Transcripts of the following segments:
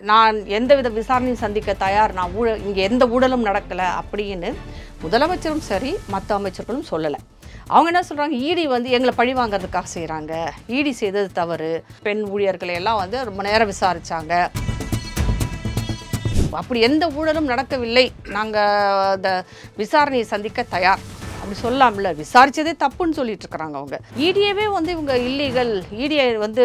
நான் எந்தவித விசாரணையும் சந்திக்க தயார், நான் இங்கே எந்த ஊழலும் நடக்கலை அப்படின்னு முதலமைச்சரும் சரி மற்ற அமைச்சர்களும் சொல்லலை. அவங்க என்ன சொல்கிறாங்க, இடி வந்து எங்களை பழி வாங்கிறதுக்காக செய்கிறாங்க, இடி செய்தது தவறு, பெண் ஊழியர்களை எல்லாம் வந்து ரொம்ப நேரம் விசாரித்தாங்க, அப்படி எந்த ஊழலும் நடக்கவில்லை, நாங்கள் அந்த விசாரணையை சந்திக்க தயார் அப்படி சொல்லாமல. விசாரித்ததே தப்புன்னு சொல்லிட்டு இருக்கிறாங்க அவங்க. இடியவே வந்து இவங்க இல்லீகல், இடியை வந்து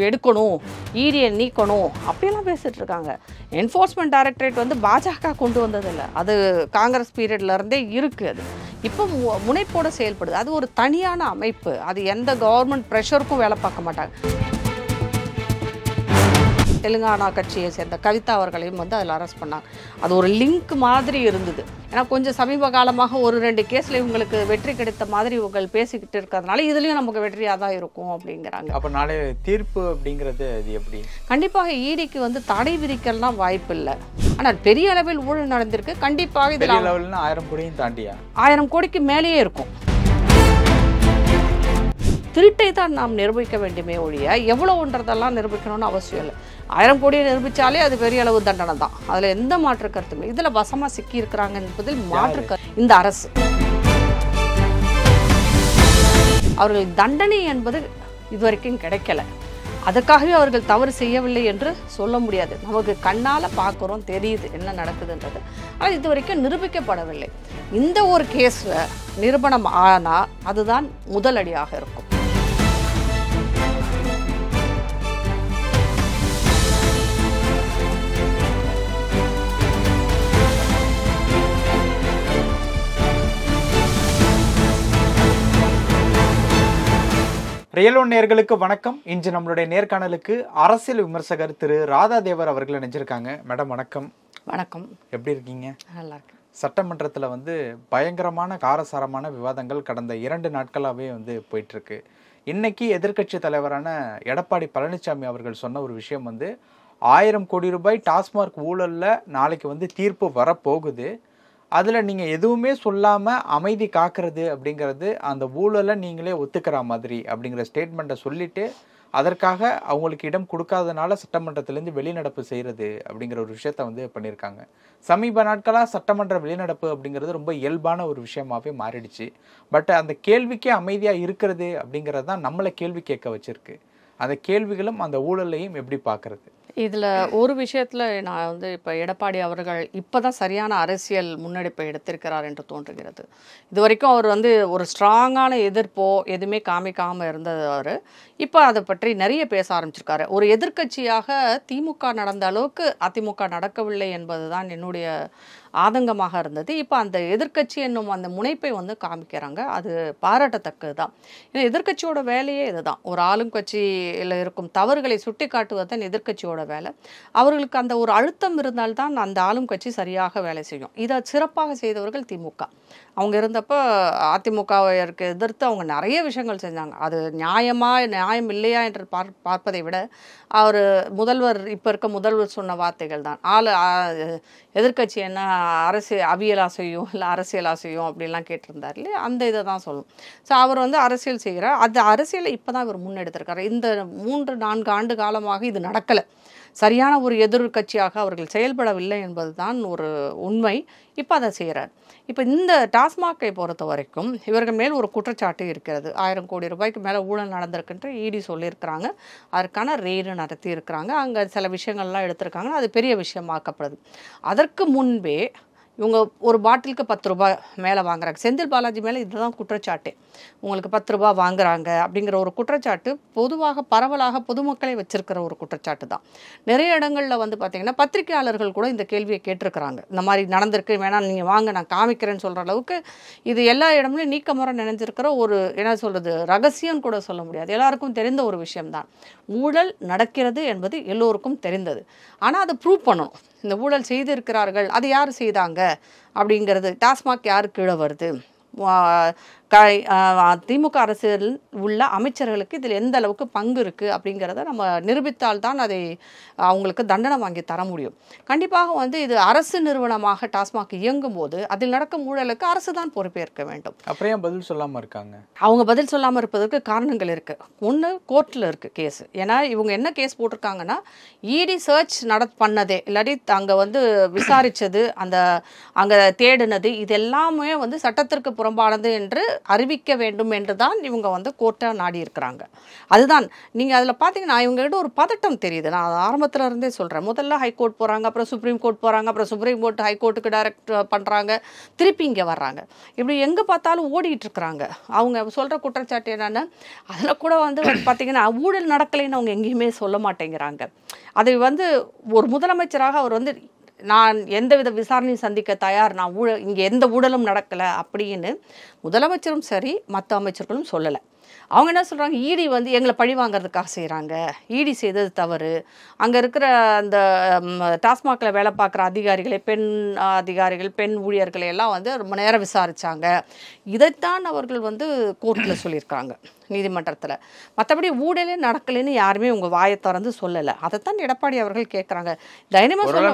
எடுக்கணும், இடியை நீக்கணும் அப்படியெல்லாம் பேசிகிட்டு இருக்காங்க. என்ஃபோர்ஸ்மெண்ட் டைரக்டரேட் வந்து பாஜக கொண்டு வந்ததில்லை, அது காங்கிரஸ் பீரியட்லேருந்தே இருக்குது. அது இப்போ முனைப்போடு செயல்படுது. அது ஒரு தனியான அமைப்பு, அது எந்த கவர்மெண்ட் ப்ரெஷருக்கும் வேலை பார்க்க மாட்டாங்க. தெலுங்கானா கட்சியை சேர்ந்த கவிதா அவர்களையும் வந்து அதில் அரெஸ்ட் பண்ணாங்க. அது ஒரு லிங்க் மாதிரி இருந்தது. ஏன்னா கொஞ்சம் சமீப காலமாக ஒரு 2 கேஸில் இவங்களுக்கு வெற்றி கிடைத்த மாதிரி இவங்க பேசிக்கிட்டு இருக்கிறதுனால இதுலேயும் நமக்கு வெற்றியாக தான் இருக்கும் அப்படிங்கிறாங்க. அப்போ நாளை தீர்ப்பு அப்படிங்கிறது அது எப்படி? கண்டிப்பாக ஈடிக்கு வந்து தடை விதிக்கலாம் வாய்ப்பு இல்லை. ஆனால் பெரிய அளவில் ஊழல் நடந்திருக்கு. கண்டிப்பாக பெரிய லெவல்னா 1000 கோடியும் தாண்டியா? 1000 கோடிக்கு மேலேயே இருக்கும். திருட்டை தான் நாம் நிரூபிக்க வேண்டுமே ஒழிய எவ்வளோன்றதெல்லாம் நிரூபிக்கணும்னு அவசியம் இல்லை. 1000 கோடியை நிரூபித்தாலே அது பெரிய அளவு தண்டனை தான், அதில் எந்த மாற்று கருத்தும் இல்லை. இதில் வசமாக சிக்கியிருக்கிறாங்க என்பதில் மாற்று இந்த அரசு. அவர்கள் தண்டனை என்பது இதுவரைக்கும் கிடைக்கல. அதுக்காகவே அவர்கள் தவறு செய்யவில்லை என்று சொல்ல முடியாது. நமக்கு கண்ணால் பார்க்குறோம், தெரியுது என்ன நடக்குதுன்றது. ஆனால் இது வரைக்கும் நிரூபிக்கப்படவில்லை. இந்த ஒரு கேஸில் நிரூபணம் ஆனால் அதுதான் முதல் அடியாக இருக்கும். ரியல் ஒன் நேயர்களுக்கு வணக்கம். இன்று நம்மளுடைய நேர்காணலுக்கு அரசியல் விமர்சகர் திரு ராதா தேவர் அவர்கள் நினைச்சிருக்காங்க. மேடம் வணக்கம். வணக்கம். எப்படி இருக்கீங்க? நல்லா இருக்கு. சட்டமன்றத்தில் வந்து பயங்கரமான காரசாரமான விவாதங்கள் கடந்த 2 நாட்களாகவே வந்து போயிட்டுருக்கு. இன்னைக்கு எதிர்க்கட்சி தலைவரான எடப்பாடி பழனிசாமி அவர்கள் சொன்ன ஒரு விஷயம் வந்து 1000 கோடி ரூபாய் டாஸ்மார்க் ஊழலில் நாளைக்கு வந்து தீர்ப்பு வரப்போகுது. அதில் நீங்கள் எதுவுமே சொல்லாமல் அமைதி காக்கிறது அப்படிங்கிறது அந்த ஊழலை நீங்களே ஒத்துக்கிற மாதிரி அப்படிங்கிற ஸ்டேட்மெண்ட்டை சொல்லிவிட்டு அதற்காக அவங்களுக்கு இடம் கொடுக்காதனால சட்டமன்றத்திலேருந்து வெளிநடப்பு செய்கிறது அப்படிங்கிற ஒரு விஷயத்த வந்து பண்ணியிருக்காங்க. சமீப நாட்களாக சட்டமன்ற வெளிநடப்பு அப்படிங்கிறது ரொம்ப இயல்பான ஒரு விஷயமாகவே மாறிடுச்சு. பட் அந்த கேள்விக்கே அமைதியாக இருக்கிறது அப்படிங்கிறது தான் நம்மளை கேள்வி கேட்க வச்சிருக்கு. அந்த கேள்விகளும் அந்த ஊழலையும் எப்படி பார்க்குறது? இதில் ஒரு விஷயத்தில் நான் வந்து இப்போ எடப்பாடி அவர்கள் இப்போ தான் சரியான அரசியல் முன்னெடுப்பை எடுத்திருக்கிறார் என்று தோன்றுகிறது. இது வரைக்கும் அவர் வந்து ஒரு ஸ்ட்ராங்கான எதிர்ப்போ எதுவுமே காமிக்காமல் இருந்தவர் இப்போ அதை பற்றி நிறைய பேச ஆரம்பிச்சிருக்காரு. ஒரு எதிர்க்கட்சியாக திமுக நடந்த அளவுக்கு அதிமுக நடக்கவில்லை என்பது தான் என்னுடைய ஆதங்கமாக இருந்தது. இப்போ அந்த எதிர்க்கட்சி என்னும் அந்த முனைப்பை வந்து காமிக்கிறாங்க. அது பாராட்டத்தக்கது தான். ஏன்னா எதிர்க்கட்சியோட வேலையே இதுதான். ஒரு ஆளும் கட்சியில் இருக்கும் தவறுகளை சுட்டி காட்டுவதுதான் எதிர்க்கட்சியோட வேலை. அவர்களுக்கு அந்த ஒரு அழுத்தம் இருந்தால்தான் அந்த ஆளும் கட்சி சரியாக வேலை செய்யும். இதை சிறப்பாக செய்தவர்கள் திமுக. அவங்க இருந்தப்போ அதிமுகவிற்கு எதிர்த்து அவங்க நிறைய விஷயங்கள் செஞ்சாங்க. அது நியாயம் இல்லையா என்று பார்ப்பதை விட அவர் முதல்வர் இப்போ இருக்க முதல்வர் சொன்ன வார்த்தைகள் தான். எதிர்க்கட்சி என்ன அவியலா செய்யும் இல்லை அரசியலா செய்யும் அப்படின்லாம் கேட்டிருந்தார் இல்லையா, அந்த இதை தான் சொல்லும். ஸோ அவர் வந்து அரசியல் செய்கிறார். அந்த அரசியலை இப்போ தான் இவர் முன்னெடுத்திருக்காரு. இந்த 3-4 ஆண்டு காலமாக இது நடக்கலை. சரியான ஒரு எதிர்கட்சியாக அவர்கள் செயல்படவில்லை என்பது தான் ஒரு உண்மை. இப்போ அதை செய்கிறார். இப்போ இந்த டாஸ்மாகை பொறுத்த வரைக்கும் இவர்கள் மேல் ஒரு குற்றச்சாட்டு இருக்கிறது. 1000 கோடி ரூபாய்க்கு மேலே ஊழல் நடந்திருக்குன்ற இடி சொல்லியிருக்கிறாங்க. அதற்கான ரெய்டு நடத்தி இருக்கிறாங்க. அங்கே சில விஷயங்கள்லாம் எடுத்திருக்காங்க. அது பெரிய விஷயமாக்கப்படுது. அதற்கு முன்பே இவங்க ஒரு பாட்டிலுக்கு 10 ரூபாய் மேலே வாங்குறாங்க. செந்தில் பாலாஜி மேலே இதுதான் குற்றச்சாட்டு. உங்களுக்கு 10 ரூபாய் வாங்குறாங்க அப்படிங்கிற ஒரு குற்றச்சாட்டு பொதுவாக பரவலாக பொதுமக்களை வச்சிருக்கிற ஒரு குற்றச்சாட்டு தான். நிறைய இடங்களில் வந்து பார்த்திங்கன்னா பத்திரிகையாளர்கள் கூட இந்த கேள்வியை கேட்டிருக்கிறாங்க. இந்த மாதிரி நடந்திருக்கு, வேணாம் நீங்கள் வாங்க நான் காமிக்கிறேன்னு சொல்கிற அளவுக்கு இது எல்லா இடமும் நீக்கமுறை நினைஞ்சிருக்கிற ஒரு என்ன சொல்கிறது ரகசியம் கூட சொல்ல முடியாது. எல்லாருக்கும் தெரிந்த ஒரு விஷயம்தான். ஊழல் நடக்கிறது என்பது எல்லோருக்கும் தெரிந்தது. ஆனால் அதை ப்ரூவ் பண்ணணும். இந்த ஊழல் செய்திருக்கிறார்கள், அது யார் செய்தாங்க அப்படிங்கிறது, டாஸ்மாக் யார் கீழே வருது, திமுக அரசில் உள்ள அமைச்சர்களுக்கு இதில் எந்த அளவுக்கு பங்கு இருக்குது அப்படிங்கிறத நம்ம நிரூபித்தால்தான் அதை அவங்களுக்கு தண்டனை வாங்கி தர முடியும். கண்டிப்பாக வந்து இது அரசு நிறுவனமாக டாஸ்மாக் இயங்கும் போது அதில் நடக்கும் ஊழலுக்கு அரசு தான் பொறுப்பேற்க வேண்டும். அப்புறம் பதில் சொல்லாமல் இருக்காங்க. அவங்க பதில் சொல்லாமல் இருப்பதற்கு காரணங்கள் இருக்குது. ஒன்று, கோர்ட்டில் இருக்குது கேஸ். ஏன்னா இவங்க என்ன கேஸ் போட்டிருக்காங்கன்னா, இடி சர்ச் பண்ணதே இல்லாட்டி அங்கே வந்து விசாரித்தது, அங்கே தேடினது, இது எல்லாமே வந்து சட்டத்திற்கு புறம்பானது என்று அறிவிக்க வேண்டும் என்று தான் இவங்க வந்து கோர்ட்டை நாடி இருக்கிறாங்க. அதுதான் நீங்கள் அதில் பார்த்தீங்கன்னா இவங்ககிட்ட ஒரு பதட்டம் தெரியுது. நான் ஆரம்பத்தில் இருந்தே சொல்கிறேன். முதல்ல ஹைகோர்ட் போகிறாங்க, அப்புறம் சுப்ரீம் கோர்ட் போகிறாங்க, அப்புறம் சுப்ரீம் கோர்ட் ஹைகோர்ட்டுக்கு டைரக்ட் பண்ணுறாங்க, திருப்பி இங்கே வர்றாங்க. இப்படி எங்கே பார்த்தாலும் ஓடிட்டு இருக்கிறாங்க. அவங்க சொல்கிற குற்றச்சாட்டு என்னென்னா, அதில் கூட வந்து பார்த்திங்கன்னா ஊழல் நடக்கலைன்னு அவங்க எங்கேயுமே சொல்ல மாட்டேங்கிறாங்க. அது வந்து ஒரு முதலமைச்சராக அவர் வந்து நான் எந்தவித விசாரணையும் சந்திக்க தயார், நான் இங்கே எந்த ஊழலும் நடக்கலை அப்படின்னு முதலமைச்சரும் சரி மற்ற அமைச்சர்களும் சொல்லலை. அவங்க என்ன சொல்கிறாங்க, இடி வந்து எங்களை பழி வாங்கிறதுக்காக செய்கிறாங்க, இடி செய்தது தவறு, அங்கே இருக்கிற அந்த டாஸ்மாகில் வேலை பார்க்குற அதிகாரிகளை, பெண் அதிகாரிகள், பெண் ஊழியர்களை எல்லாம் வந்து ரொம்ப நேரம் விசாரித்தாங்க. இதைத்தான் அவர்கள் வந்து கோர்ட்டில் சொல்லியிருக்காங்க, நீதிமன்றத்தில். மற்றபடி ஊழலே நடக்கலைன்னு யாருமே உங்கள் வாயை திறந்து சொல்லலை. அதைத்தான் எடப்பாடி அவர்கள் கேட்குறாங்க. தைரியமாக சொல்ல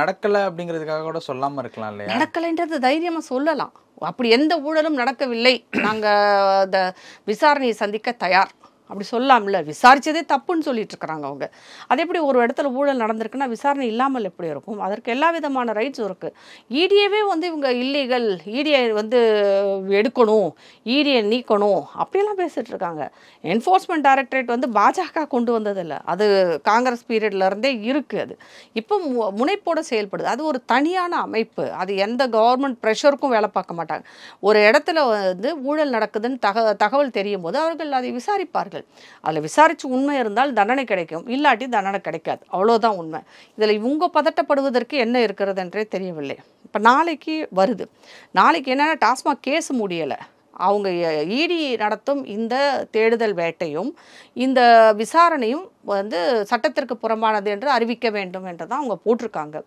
நடக்கலை அப்படிங்கிறதுக்காக கூட சொல்லாமல் இருக்கலாம் இல்லையா? நடக்கலைன்றது தைரியமாக சொல்லலாம். அப்படி எந்த ஊழலும் நடக்கவில்லை, நாங்கள் விசாரணையை சந்திக்க தயார் அப்படி சொல்லாமல. விசாரித்ததே தப்புன்னு சொல்லிட்டு இருக்கிறாங்க அவங்க. அது எப்படி ஒரு இடத்துல ஊழல் நடந்திருக்குன்னா விசாரணை இல்லாமல் எப்படி இருக்கும்? அதற்கு எல்லா விதமான ரைட்ஸும் இருக்குது. இடியவே வந்து இவங்க இல்லீகல், இடியை வந்து எடுக்கணும், இடியை நீக்கணும் அப்படியெல்லாம் பேசிகிட்டு இருக்காங்க. என்ஃபோர்ஸ்மெண்ட் டைரக்டரேட் வந்து பாஜக கொண்டு வந்ததில்லை, அது காங்கிரஸ் பீரியட்லேருந்தே இருக்குது. அது இப்போ முனைப்போடு செயல்படுது. அது ஒரு தனியான அமைப்பு. அது எந்த கவர்மெண்ட் ப்ரெஷருக்கும் வேலை பார்க்க மாட்டாங்க. ஒரு இடத்துல வந்து ஊழல் நடக்குதுன்னு தகவல் தெரியும் போது அவர்கள் அதை விசாரிப்பார்கள். அதில் விசாரித்து உண்மை இருந்தால் தண்டனை கிடைக்கும், இல்லாட்டி தண்டனை கிடைக்காது. அவ்வளோதான் உண்மை. இதில் இவங்க பதட்டப்படுவதற்கு என்ன இருக்கிறது என்றே தெரியவில்லை. இப்போ நாளைக்கு வருது. நாளைக்கு என்னென்னா டாஸ்மாக் கேஸ் முடியலை. அவங்க இடி நடத்தும் இந்த தேடுதல் வேட்டையும் இந்த விசாரணையும் வந்து சட்டத்திற்கு புறம்பானது என்று அறிவிக்க வேண்டும் என்று தான் அவங்க போட்டிருக்காங்க.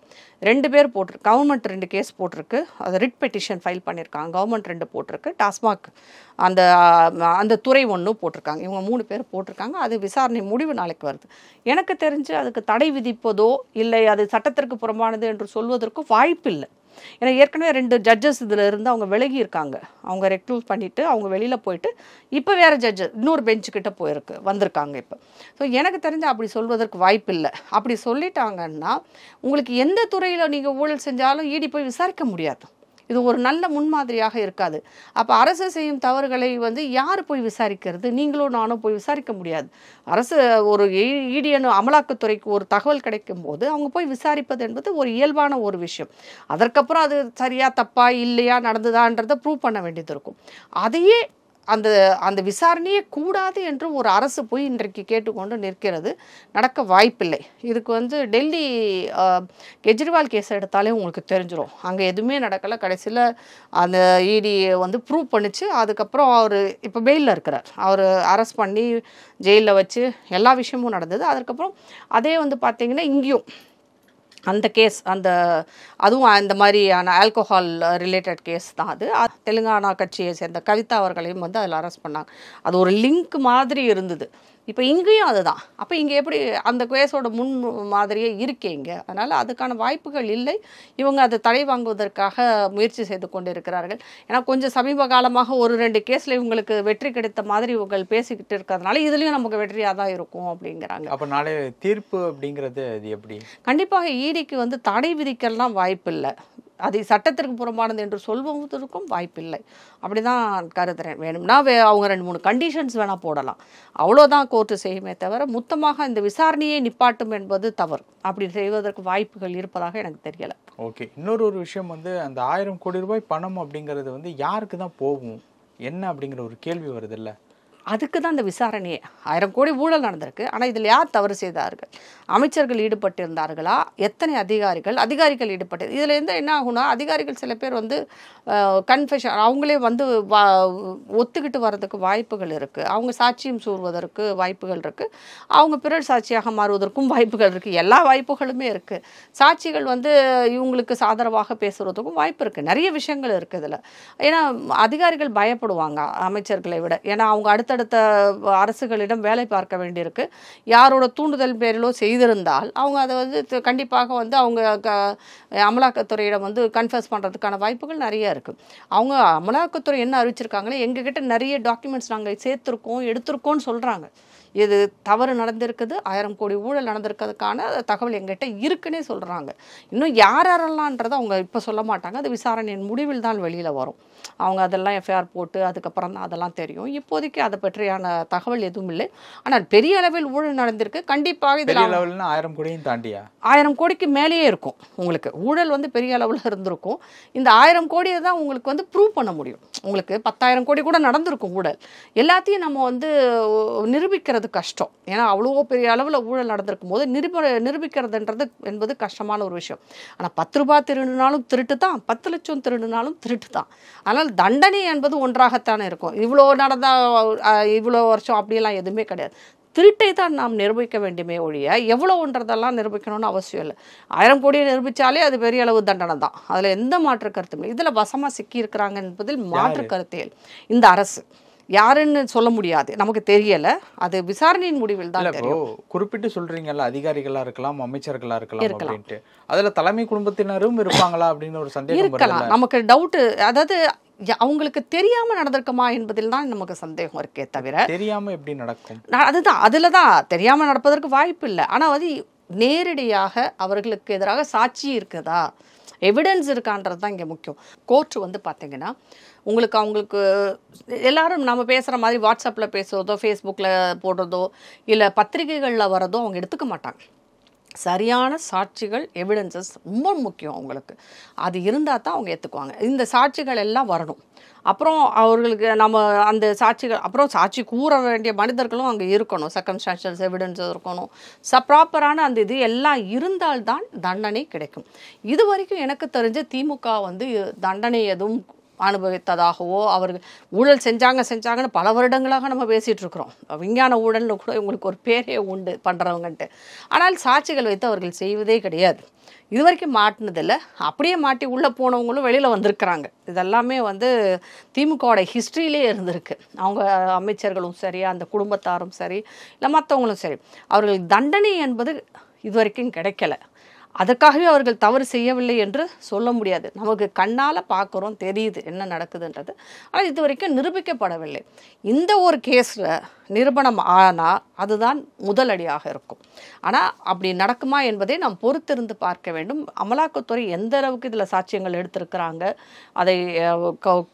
2 பேர் போட்டிருக்கு. கவர்மெண்ட் 2 கேஸ் போட்டிருக்கு. அது ரிட் பெட்டிஷன் ஃபைல் பண்ணியிருக்காங்க. கவர்மெண்ட் 2 போட்டிருக்கு. டாஸ்மாக் அந்த துறை 1 போட்டிருக்காங்க. இவங்க 3 பேர் போட்டிருக்காங்க. அது விசாரணை முடிவு நாளைக்கு வருது. எனக்கு தெரிஞ்சு அதுக்கு தடை விதிப்பதோ இல்லை அது சட்டத்திற்கு புறம்பானது என்று சொல்வதற்கு வாய்ப்பில்லை. ஏன்னா ஏற்கனவே 2 ஜட்ஜஸ் இதில் இருந்து அவங்க விலகி இருக்காங்க. அவங்க ரெக்ரூட் பண்ணிவிட்டு அவங்க வெளியில் போயிட்டு இப்போ வேறு ஜட்ஜஸ் இன்னொரு பெஞ்சுக்கிட்ட வந்திருக்காங்க இப்போ. ஸோ எனக்கு தெரிஞ்சு அப்படி சொல்வதற்கு வாய்ப்பில்லை. அப்படி சொல்லிட்டாங்கன்னா உங்களுக்கு எந்த துறையில் நீங்கள் ஊழல் செஞ்சாலும் இடி போய் விசாரிக்க முடியாது. இது ஒரு நல்ல முன்மாதிரியாக இருக்காது. அப்போ அரசு செய்யும் தவறுகளை வந்து யார் போய் விசாரிக்கிறது? நீங்களும் நானும் போய் விசாரிக்க முடியாது. அரசு ஒரு இடியன் அமலாக்கத்துறைக்கு ஒரு தகவல் கிடைக்கும் போது அவங்க போய் விசாரிப்பது என்பது ஒரு இயல்பான ஒரு விஷயம். அதற்கப்புறம் அது சரியா தப்பா இல்லையா நடந்ததான்றதை ப்ரூவ் பண்ண வேண்டியது இருக்கும். அதையே அந்த விசாரணையே கூடாது என்று ஒரு அரசு போய் இன்றைக்கு கேட்டுக்கொண்டு நிற்கிறது. நடக்க வாய்ப்பில்லை. இதுக்கு வந்து டெல்லி கெஜ்ரிவால் கேஸ் எடுத்தாலே உங்களுக்கு தெரிஞ்சிடும். அங்கே எதுவுமே நடக்கலை. கடைசியில் அந்த இடி வந்து ப்ரூவ் பண்ணிச்சு. அதுக்கப்புறம் அவர் இப்போ பெயிலில் இருக்கிறார். அவர் அரெஸ்ட் பண்ணி ஜெயிலில் வச்சு எல்லா விஷயமும் நடந்தது. அதுக்கப்புறம் அதே வந்து பார்த்திங்கன்னா இங்கேயும் அந்த கேஸ் அதுவும் அந்த மாதிரியான ஆல்கோஹால் ரிலேட்டட் கேஸ் தான். அது தெலுங்கானா கட்சியை சேர்ந்த கவிதா அவர்களையும் வந்து அதில் அரெஸ்ட் பண்ணாங்க. அது ஒரு லிங்க் மாதிரி இருந்தது. இப்போ இங்கேயும் அதுதான். அப்போ இங்கே எப்படி அந்த கேஸோட முன் மாதிரியே இருக்கீங்க. அதனால் அதுக்கான வாய்ப்புகள் இல்லை. இவங்க அதை தடை வாங்குவதற்காக முயற்சி செய்து கொண்டு இருக்கிறார்கள். ஏன்னா கொஞ்சம் சமீப காலமாக 1-2 கேஸில் இவங்களுக்கு வெற்றி கிடைத்த மாதிரி இவங்க பேசிக்கிட்டு இருக்கிறதுனால இதுலேயும் நமக்கு வெற்றியாக தான் இருக்கும் அப்படிங்கிறாங்க. அப்போ நாளை தீர்ப்பு அப்படிங்கிறது அது எப்படி? கண்டிப்பாக இடிக்கு வந்து தடை விதிக்கலாம் வாய்ப்பில்லை. அது சட்டத்திற்கு புறம்பானது என்று சொல்வதற்கும் வாய்ப்பில்லை. அப்படி தான் கருதுறேன். வேணும்னா அவங்க 2-3 கண்டிஷன்ஸ் வேணால் போடலாம். அவ்வளோதான் கோர்ட்டு செய்யுமே தவிர மொத்தமாக இந்த விசாரணையை நிப்பாட்டும் என்பது தவறு. அப்படி செய்வதற்கு வாய்ப்புகள் இருப்பதாக எனக்கு தெரியலை. ஓகே. இன்னொரு விஷயம் வந்து அந்த 1000 கோடி ரூபாய் பணம் அப்படிங்கிறது வந்து யாருக்கு தான் போகும் என்ன அப்படிங்கிற ஒரு கேள்வி வருது இல்லை? அதுக்கு தான் இந்த விசாரணையே. 1000 கோடி ஊழல் நடந்திருக்கு. ஆனால் இதில் யார் தவறு செய்தார்கள்? அமைச்சர்கள் ஈடுபட்டிருந்தார்களா? எத்தனை அதிகாரிகள் ஈடுபட்டு இதில் என்ன ஆகும்னா, அதிகாரிகள் சில பேர் வந்து கன்ஃபெஷன் அவங்களே வந்து ஒத்துக்கிட்டு வர்றதுக்கு வாய்ப்புகள் இருக்குது. அவங்க சாட்சியம் கூறுவதற்கு வாய்ப்புகள் இருக்குது. அவங்க பிறர் சாட்சியாக மாறுவதற்கும் வாய்ப்புகள் இருக்குது. எல்லா வாய்ப்புகளுமே இருக்குது. சாட்சிகள் வந்து இவங்களுக்கு சாதகமாக பேசுகிறதுக்கும் வாய்ப்பு இருக்குது. நிறைய விஷயங்கள் இருக்குது இதில். ஏன்னா அதிகாரிகள் பயப்படுவாங்க அமைச்சர்களை விட. ஏன்னா அவங்க அடுத்தடுத்த அரசுகளிடம் வேலை பார்க்க வேண்டியிருக்கு. யாரோட தூண்டுதல் பேரிலோ செய்திருந்தால் அவங்க அதை வந்து கண்டிப்பாக வந்து அவங்க அமலாக்கத்துறையிடம் வந்து கன்ஃபர்ஸ் பண்ணுறதுக்கான வாய்ப்புகள் நிறைய இருக்குது. அவங்க அமலாக்கத்துறை என்ன அறிவிச்சிருக்காங்களே, எங்ககிட்ட நிறைய டாக்குமெண்ட்ஸ் நாங்கள் சேர்த்துருக்கோம் எடுத்திருக்கோன்னு சொல்கிறாங்க. இது தவறு நடந்திருக்குது, 1000 கோடி ஊழல் நடந்திருக்கிறதுக்கான தகவல் எங்கிட்ட இருக்குன்னே சொல்கிறாங்க. இன்னும் யாரெல்லாம்ன்றதை அவங்க இப்போ சொல்ல மாட்டாங்க. அது விசாரணையின் முடிவில் தான் வெளியில் வரும். அவங்க அதெல்லாம் எஃப்ஐஆர் போட்டு அதுக்கப்புறம் தான் அதெல்லாம் தெரியும். இப்போதைக்கு அதை பற்றியான தகவல் எதுவும் இல்லை. ஆனால் பெரிய அளவில் ஊழல் நடந்திருக்கு. கண்டிப்பாக இதில் 1000 கோடியும் தாண்டியா 1000 கோடிக்கு மேலேயே இருக்கும். உங்களுக்கு ஊழல் வந்து பெரிய அளவில் இருந்திருக்கும். இந்த 1000 கோடியை தான் உங்களுக்கு வந்து ப்ரூவ் பண்ண முடியும். உங்களுக்கு 10,000 கோடி கூட நடந்திருக்கும் ஊழல். எல்லாத்தையும் நம்ம வந்து நிரூபிக்கிறது கஷ்டம். ஏன்னா அவ்வளோ பெரிய அளவில் ஊழல் நடந்திருக்கும் போது நிரூபிக்கிறதுன்றது என்பது கஷ்டமான ஒரு விஷயம். ஆனால் 10 ரூபாய் திருடினாலும் திருட்டு தான், 10 லட்சம் திருடினாலும் திருட்டு தான். ஆனால் தண்டனை என்பது ஒன்றாகத்தானே இருக்கும். இவ்வளோ நடந்தால் இவ்வளோ வருஷம் அப்படியெல்லாம் எதுவுமே கிடையாது. திருட்டை தான் நாம் நிரூபிக்க வேண்டுமே ஒழிய எவ்வளோன்றதெல்லாம் நிரூபிக்கணும்னு அவசியம் இல்லை. 1000 கோடியை நிரூபித்தாலே அது பெரிய அளவு தண்டனை தான். அதில் எந்த மாற்று கருத்தும் இல்லை. இதில் வசமாக சிக்கியிருக்கிறாங்க என்பதில் மாற்று கருத்தே இந்த அரசு. யாருன்னு சொல்ல முடியாது, நமக்கு தெரியல. அது விசாரணையின் முடிவில் தான் தெரியும். குறிப்பிட்டு சொல்றீங்கல்ல, அதிகாரிகளா இருக்கலாம், அமைச்சர்களா இருக்கலாம் அப்படின்ட்டு. அதுல தலைமை குடும்பத்தினரும் இருப்பாங்களா அப்படின்னு ஒரு சந்தேகம் இருக்கலாம். நமக்கு டவுட், அதாவது அவங்களுக்கு தெரியாம நடந்திருக்குமா என்பதில் தான் நமக்கு சந்தேகம் இருக்கே தவிர, தெரியாம எப்படி நடக்கும்? அதுதான் அதுல தான் தெரியாம நடப்பதற்கு வாய்ப்பு இல்லை. ஆனா வந்து நேரடியாக அவர்களுக்கு எதிராக சாட்சி இருக்குதா, எவிடன்ஸ் இருக்கான்றது தான் இங்கே முக்கியம். கோர்ட் வந்து பார்த்தீங்கன்னா அவங்களுக்கு எல்லாரும் நம்ம பேசுகிற மாதிரி வாட்ஸ்அப்பில் பேசுகிறதோ ஃபேஸ்புக்கில் போடுறதோ இல்லை பத்திரிகைகளில் வரதோ அவங்க எடுத்துக்க மாட்டாங்க. சரியான சாட்சிகள், எவிடன்சஸ் ரொம்ப முக்கியம் அவங்களுக்கு. அது இருந்தால் தான் அவங்க ஏற்றுக்குவாங்க. இந்த சாட்சிகள் எல்லாம் வரணும். அப்புறம் அவர்களுக்கு நம்ம அந்த சாட்சிகள், அப்புறம் சாட்சி கூற வேண்டிய மனிதர்களும் அங்கே இருக்கணும். சர்க்கம்ஸ்டான்ஷியல் எவிடன்ஸ் இருக்கணும். ப்ராப்பரான அந்த இது எல்லாம் இருந்தால்தான் தண்டனை கிடைக்கும். இது வரைக்கும் எனக்கு தெரிஞ்ச திமுக வந்து தண்டனை எதுவும் அனுபவித்ததாகவோ, அவர்கள் ஊழல் செஞ்சாங்கன்னு பல வருடங்களாக நம்ம பேசிகிட்டு இருக்கிறோம். விஞ்ஞான ஊழல்னு கூட இவங்களுக்கு ஒரு பேரே உண்டு பண்ணுறவங்கன்ட்டு. ஆனால் சாட்சிகள் வைத்து அவர்கள் செய்வதே கிடையாது. இது வரைக்கும் மாட்டினதில்லை. அப்படியே மாட்டி உள்ளே போனவங்களும் வெளியில் வந்திருக்கிறாங்க. இதெல்லாமே வந்து திமுகவோட ஹிஸ்ட்ரியிலே இருந்திருக்கு. அவங்க அமைச்சர்களும் சரி, அந்த குடும்பத்தாரும் சரி, இல்லை மற்றவங்களும் சரி, அவர்கள் தண்டனை என்பது இது வரைக்கும் கிடைக்கல. அதற்காகவே அவர்கள் தவறு செய்யவில்லை என்று சொல்ல முடியாது. நமக்கு கண்ணால் பார்க்குறோம், தெரியுது என்ன நடக்குதுன்றது. ஆனால் இது வரைக்கும் நிரூபிக்கப்படவில்லை. இந்த ஒரு கேஸில் நிரூபணம் ஆனால் அதுதான் முதலடியாக இருக்கும். ஆனால் அப்படி நடக்குமா என்பதை நாம் பொறுத்திருந்து பார்க்க வேண்டும். அமலாக்கத்துறை எந்த அளவுக்கு இதில் சாட்சியங்கள் எடுத்திருக்கிறாங்க, அதை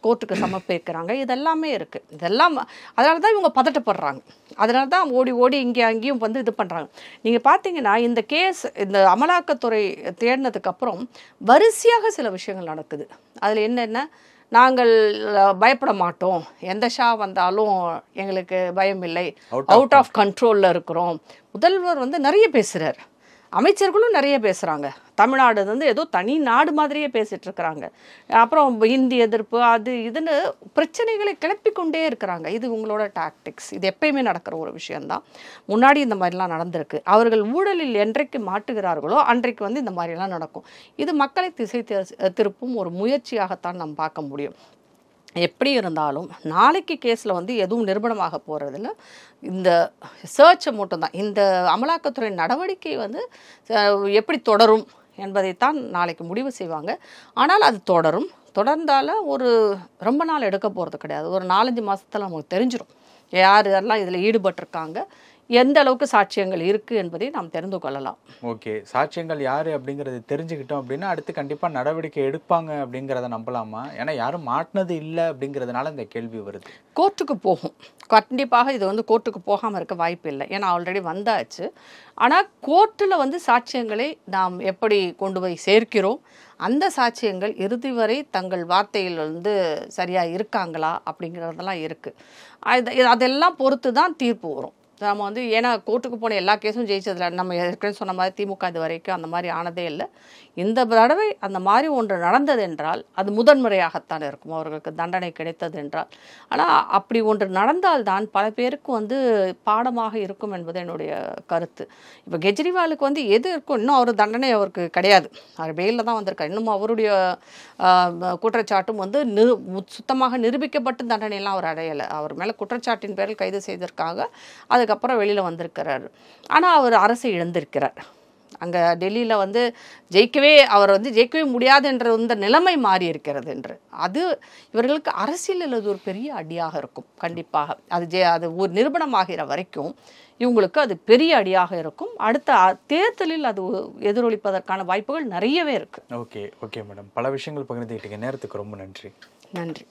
கோர்ட்டுக்கு சமர்ப்பிக்கிறாங்க, இதெல்லாமே இருக்குது. இதெல்லாம் அதனால தான் இவங்க பதட்டப்படுறாங்க. அதனால தான் ஓடி ஓடி இங்கே அங்கேயும் வந்து இது பண்ணுறாங்க. நீங்கள் பார்த்தீங்கன்னா இந்த கேஸ், இந்த அமலாக்கத்துறை தேடினதுக்கப்புறம் வரிசையாக சில விஷயங்கள் நடக்குது. அதில் என்னென்ன, நாங்கள் பயப்பட மாட்டோம், எந்த ஷா வந்தாலும் எங்களுக்கு பயம் இல்லை, அவுட் ஆஃப் கண்ட்ரோலில் இருக்கிறோம். முதல்வர் வந்து நிறைய பேசுகிறார், அமைச்சர்களும் நிறைய பேசுகிறாங்க. தமிழ்நாடு வந்து ஏதோ தனி நாடு மாதிரியே பேசிகிட்டு இருக்கிறாங்க. அப்புறம் இந்தி எதிர்ப்பு அது இதுன்னு பிரச்சனைகளை கிளப்பி கொண்டே இருக்கிறாங்க. இது உங்களோட டாக்டிக்ஸ். இது எப்பயுமே நடக்கிற ஒரு விஷயந்தான். முன்னாடி இந்த மாதிரிலாம் நடந்திருக்கு. அவர்கள் ஊழலில் என்றைக்கு மாட்டுகிறார்களோ அன்றைக்கு வந்து இந்த மாதிரிலாம் நடக்கும். இது மக்களை திசை திருப்பும் ஒரு முயற்சியாகத்தான் நாம் பார்க்க முடியும். எப்படி இருந்தாலும் நாளைக்கு கேஸில் வந்து எதுவும் நிரூபணமாக போகிறதில்ல. இந்த சர்ச்சை மட்டும்தான். இந்த அமலாக்கத்துறை நடவடிக்கை வந்து எப்படி தொடரும் என்பதைத்தான் நாளைக்கு முடிவு செய்வாங்க. ஆனால் அது தொடர்ந்தால ஒரு ரொம்ப நாள் எடுக்க போகிறது கிடையாது. ஒரு 4-5 மாதத்தில் நமக்கு தெரிஞ்சிடும் யார் யாரெல்லாம் இதில் ஈடுபட்டிருக்காங்க, எந்த அளவுக்கு சாட்சியங்கள் இருக்குது என்பதை நாம் தெரிந்து கொள்ளலாம். ஓகே, சாட்சியங்கள் யார் அப்படிங்கிறது தெரிஞ்சுக்கிட்டோம் அப்படின்னா அடுத்து கண்டிப்பாக நடவடிக்கை எடுப்பாங்க அப்படிங்கிறத நம்பலாமா? ஏன்னா யாரும் மாட்டினது இல்லை அப்படிங்கிறதுனால இந்த கேள்வி வருது. கோர்ட்டுக்கு போகும், கண்டிப்பாக இது வந்து கோர்ட்டுக்கு போகாமல் இருக்க வாய்ப்பு இல்லை. ஏன்னா ஆல்ரெடி வந்தாச்சு. ஆனால் கோர்ட்டில் வந்து சாட்சியங்களை நாம் எப்படி கொண்டு போய் சேர்க்கிறோம், அந்த சாட்சியங்கள் இறுதி வரை தங்கள் வார்த்தையில் வந்து சரியாக இருக்காங்களா அப்படிங்கிறதெல்லாம் இருக்குது. அதெல்லாம் பொறுத்து தான் தீர்ப்பு வரும். நம்ம வந்து ஏன்னா கோர்ட்டுக்கு போன எல்லா கேஸும் ஜெயிச்சதில்ல. நம்ம ஏற்கனவே சொன்ன மாதிரி திமுக இது வரைக்கும் அந்த மாதிரி ஆனதே இல்லை. இந்த தடவை அந்த மாதிரி ஒன்று நடந்தது என்றால் அது முதன்முறையாகத்தான் இருக்கும் அவர்களுக்கு தண்டனை கிடைத்தது என்றால். ஆனால் அப்படி ஒன்று நடந்தால்தான் பல பேருக்கு வந்து பாடமாக இருக்கும் என்பது என்னுடைய கருத்து. இப்போ கெஜ்ரிவாலுக்கு வந்து எது இருக்கும், இன்னும் அவர் தண்டனை அவருக்கு கிடையாது. அவர் பெயிலில் தான் வந்திருக்கார். இன்னும் அவருடைய குற்றச்சாட்டும் வந்து சுத்தமாக நிரூபிக்கப்பட்டு தண்டனையெல்லாம் அவர் அடையலை. அவர் மேலே குற்றச்சாட்டின் பேரில் கைது செய்திருக்காங்க. அதுக்கப்புறம் வெளியில் வந்திருக்கிறார். ஆனால் அவர் அரசை இழந்திருக்கிறார். அங்கே டெல்லியில் வந்து அவர் வந்து ஜெயிக்கவே முடியாது என்ற இந்த நிலைமை மாறி இருக்கிறது என்று. அது இவர்களுக்கு அரசியலில் அது ஒரு பெரிய அடியாக இருக்கும். கண்டிப்பாக அது ஒரு நிரூபணமாகிற வரைக்கும் இவங்களுக்கு அது பெரிய அடியாக இருக்கும். அடுத்த தேர்தலில் அது எதிரொலிப்பதற்கான வாய்ப்புகள் நிறையவே இருக்குது. ஓகே மேடம், பல விஷயங்கள் பகிர்ந்துக்கிட்டீங்க. நேரத்துக்கு ரொம்ப நன்றி. நன்றி.